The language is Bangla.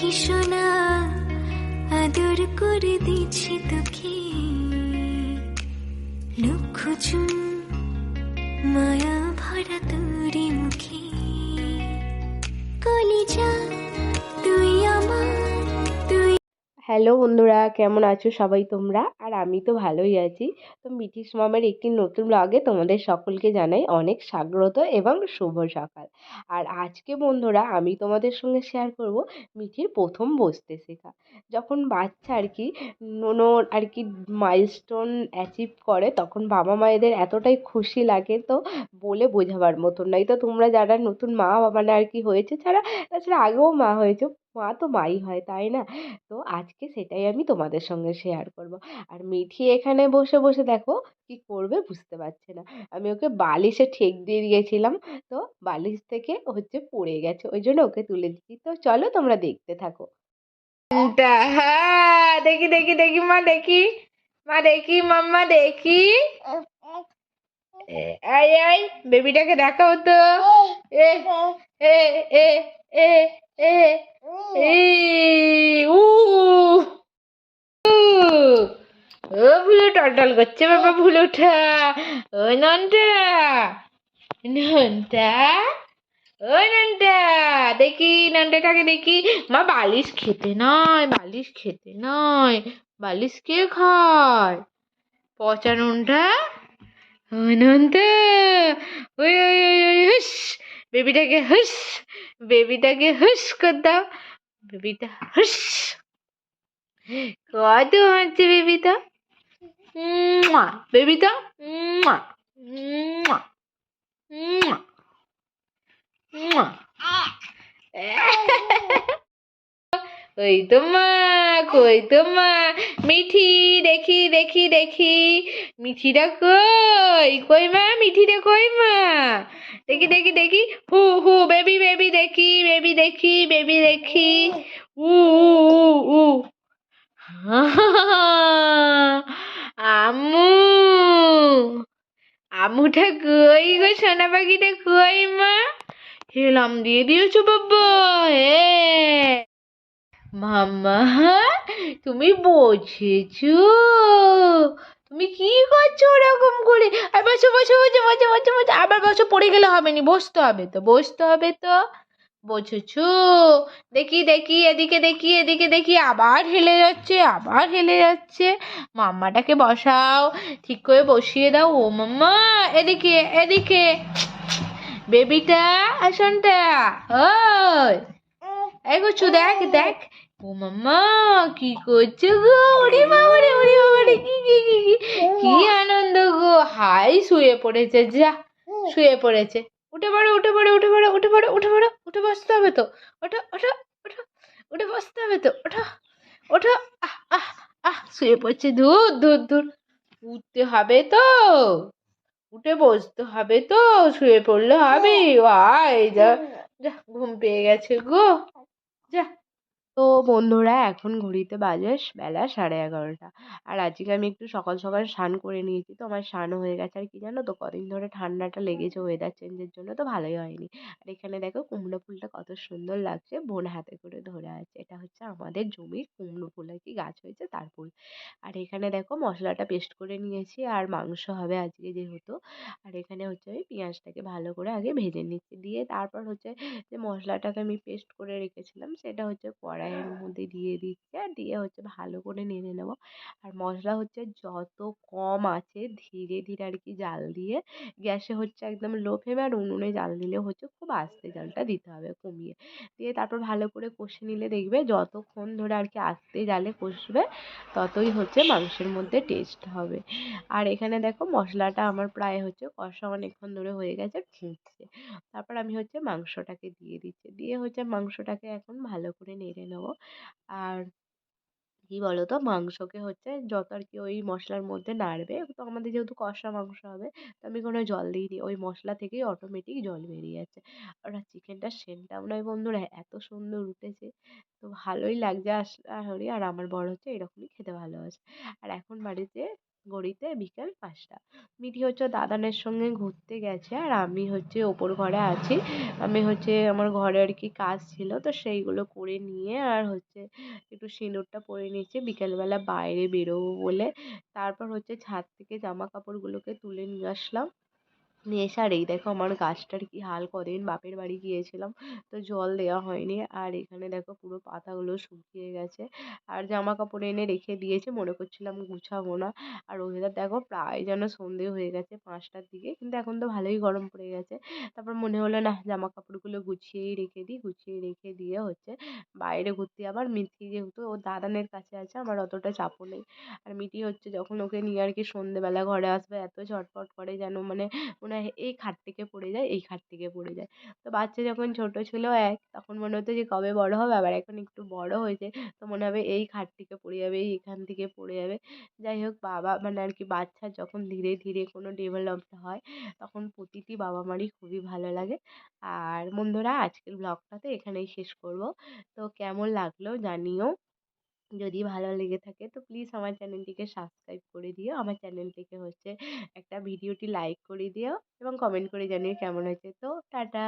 পাখি সোনা আদর করে দিচ্ছি তোকে, লক্ষ চুন মায়া ভরা তোরি মুখে, কলিজা তুই আমার তুই। হ্যালো বন্ধুরা, কেমন আছো সবাই তোমরা? আর আমি তো ভালোই আছি। তো মিঠিস মমের একটি নতুন ব্লগে তোমাদের সকলকে জানাই অনেক স্বাগত এবং শুভ সকাল। আর আজকে বন্ধুরা আমি তোমাদের সঙ্গে শেয়ার করব মিঠির প্রথম বসতে শেখা। যখন বাচ্চা আর কি কোনো আর কি মাইলস্টোন অ্যাচিভ করে তখন বাবা মায়েদের এতটাই খুশি লাগে, তো বলে বোঝাবার মতন নয়। তো তোমরা যারা নতুন মা মানে আর কি হয়েছে, তাছাড়া আগেও মা হয়েছে, মা তো মাই হয় তাই না? তো আজকে সেটাই আমি তোমাদের সঙ্গে শেয়ার করব। আর মিঠি এখানে বসে বসে দেখো কি করবে বুঝতে পারছে না। আমি ওকে বালিশে ঠেক দিয়ে দিয়েছিলাম, তো বালিশ থেকে হচ্ছে পড়ে গেছে, ওই জন্য ওকে তুলে দিচ্ছি। তো চলো তোমরা দেখতে থাকো। হ্যাঁ, দেখি দেখি দেখি মা, দেখি মা, দেখি মাম্মা, দেখি এই এই বেবিটাকে দেখাও তো। এ এ এ এ এ এ উ ও ভুলু টলটল করছে বাবা, ভুলুটা। ও নন্টা, নন্টা, ও নন্টা, দেখি নন্টাটাকে দেখি। মা বালিশ খেতে নয়, বালিশ খেতে নয়, বালিশ কে খায়? পচা নুনটা। ও নন্টা, ওই ওই ওই ওই হুস, বেবিটাকে হুস, বেবিটাকে হুস কর দাও, বেবিটা হুস। কত হচ্ছে বেবিটা, বেবিটা, ওই তো মা, কই তো মা, মিঠি, দেখি দেখি দেখি, মিঠিটা কই, কই মা, মিঠিটা কই মা, দেখি দেখি দেখি, হু হু বেবি, বেবি দেখি, বেবি দেখি, বেবি দেখি, উ উ উ উ। আম্মু, আম্মুটা কই গো, সোনা পাখিটা কই মা? হেলাম দিয়ে দিয়েছো বাবা, হ্যাঁ। মাম্মা, তুমি বসেছো? তুমি কি করছো ওরকম করে? আর বসো বসো বসো বসো বসো বসো, আবার বসো, পড়ে গেলে হবে নি, বসতে হবে তো, বসতে হবে তো। বসেছো? দেখি দেখি, এদিকে দেখি, এদিকে দেখি, আবার হেলে যাচ্ছে, আবার হেলে যাচ্ছে। মাম্মাটাকে বসাও, ঠিক করে বসিয়ে দাও। ও মাম্মা, এদিকে এদিকে, বেবিটা, আসনটা, ওই এই গুচ্ছু, দেখ দেখ। ও মাম্মা, কি করছো গো? ওরে বাবারে, ওরে বাবারে, কি কি কি কি কি আনন্দ গো! হাই, শুয়ে পড়েছে, যা শুয়ে পড়েছে। উঠে পড়ো, উঠে পড়ো, উঠে পড়ো, উঠে পড়ো, উঠে পড়ো, উঠে বসতে হবে তো। ওঠো ওঠো ওঠো, উঠে বসতে হবে তো, ওঠো ওঠো। আহ আহ আহ, শুয়ে পড়ছে, ধুর ধুর ধুর। উঠতে হবে তো, উঠে বসতে হবে তো, শুয়ে পড়লে হবে? আয় যা, যা ঘুম পেয়ে গেছে গো, যা। তো বন্ধুরা এখন ঘড়িতে বাজে বেলা 11:30। আর আজকে আমি একটু সকাল সকাল স্নান করে নিয়েছি, তো আমার স্নান হয়ে গেছে। আর কি জানো তো, কদিন ধরে ঠান্ডাটা লেগেছে ওয়েদার চেঞ্জের জন্য, তো ভালোই হয়নি। আর এখানে দেখো কুমড়ো ফুলটা কত সুন্দর লাগছে, বোন হাতে করে ধরে আছে। এটা হচ্ছে আমাদের জমির কুমড়ো ফুল আর কি, গাছ হয়েছে তার ফুল। আর এখানে দেখো মশলাটা পেস্ট করে নিয়েছি, আর মাংস হবে আজকে যেহেতু। আর এখানে হচ্ছে আমি পেঁয়াজটাকে ভালো করে আগে ভেজে নিচ্ছি, দিয়ে তারপর হচ্ছে যে মশলাটাকে আমি পেস্ট করে রেখেছিলাম সেটা হচ্ছে কড়াইয়ের মধ্যে দিয়ে দিচ্ছি, আর দিয়ে হচ্ছে ভালো করে নেড়ে নেবো। আর মশলা হচ্ছে যত কম আছে ধীরে ধীরে আর কি জাল দিয়ে, গ্যাসে হচ্ছে একদম লো ফ্লেমে, আর উনুনে জাল দিলে হচ্ছে খুব আস্তে জালটা দিতে হবে, কমিয়ে দিয়ে তারপর ভালো করে কষে নিলে দেখবে যতক্ষণ ধরে আর কি আস্তে জালে কষবে ততই হচ্ছে মাংসের মধ্যে টেস্ট হবে। আর এখানে দেখো মশলাটা আমার প্রায় হচ্ছে কষা অনেকক্ষণ ধরে হয়ে গেছে, ফুটছে। তারপর আমি হচ্ছে মাংসটাকে দিয়ে দিচ্ছি, দিয়ে হচ্ছে মাংসটাকে এখন ভালো করে নেড়ে নেবো। আর কি বলতো, মাংসকে হচ্ছে যত আর কি ওই মশলার মধ্যে নাড়বে, তো আমাদের যেহেতু কষা মাংস হবে, তো আমি কোনো জল দিইনি, ওই মশলা থেকেই অটোমেটিক জল বেরিয়ে যাচ্ছে। আর চিকেনটার সেন্টটাও নয় বন্ধুরা এত সুন্দর উঠেছে, তো ভালোই লাগছে আসলে। আর আমার বর হচ্ছে এরকমই খেতে ভালোবাসে। আর এখন বাড়িতে ঘড়িতে বিকেল 5টা। মিঠি হচ্ছে ওর দাদানের সঙ্গে ঘুরতে গেছে আর আমি হচ্ছে ওপর ঘরে আছি। আমি হচ্ছে আমার ঘরে আর কি কাজ ছিল, তো সেইগুলো করে নিয়ে আর হচ্ছে একটু সিঁদুরটা পরে নিচ্ছি বিকেলবেলা বাইরে বেরোবো বলে। তারপর হচ্ছে ছাদ থেকে জামা কাপড়গুলোকে তুলে নিয়ে আসলাম। নিয়ে এসে আর এই দেখো আমার গাছটার কি হাল, কদিন বাপের বাড়ি গিয়েছিলাম তো জল দেওয়া হয়নি, আর এখানে দেখো পুরো পাতাগুলো শুকিয়ে গেছে। আর জামা কাপড় এনে রেখে দিয়েছে, মনে করছিলাম গুছাবো না। আর ওয়েদার দেখো প্রায় যেন সন্ধে হয়ে গেছে 5টার দিকে, কিন্তু এখন তো ভালোই গরম পড়ে গেছে। তারপর মনে হলো না, জামা কাপড়গুলো গুছিয়েই রেখে দিই। গুছিয়ে রেখে দিয়ে হচ্ছে বাইরে ঘুরতে, আবার মিঠি যেহেতু ওর দাদানের কাছে আছে আমার অতটা চাপও নেই। আর মিঠি হচ্ছে যখন ওকে নিয়ে আর কি সন্ধেবেলা ঘরে আসবে এত ঝটপট করে যেন মানে মনে হয় এই খাট থেকে পড়ে যায়, এই খাট থেকে পড়ে যায়। তো বাচ্চা যখন ছোট ছিল তখন মনে হতো যে কবে বড় হবে, আবার এখন একটু বড় হয়েছে তো মনে হবে এই খাট থেকে পড়ে যাবে, এই এখান থেকে পড়ে যাবে। যাই হোক, বাবা মানে আর কি বাচ্চার যখন ধীরে ধীরে কোনো ডেভেলপড হয় তখন প্রতিটি বাবা মারই খুবই ভালো লাগে। আর বন্ধুরা, আজকের ব্লগটা তো এখানেই শেষ করব। তো কেমন লাগলো জানিও। যদি ভালো লেগে থাকে তো প্লিজ আমার চ্যানেলটিকে সাবস্ক্রাইব করে দিও। আমার চ্যানেলটিকে হচ্ছে একটা ভিডিওটি লাইক করে দিও এবং কমেন্ট করে জানিও কেমন হয়েছে। তো টাটা।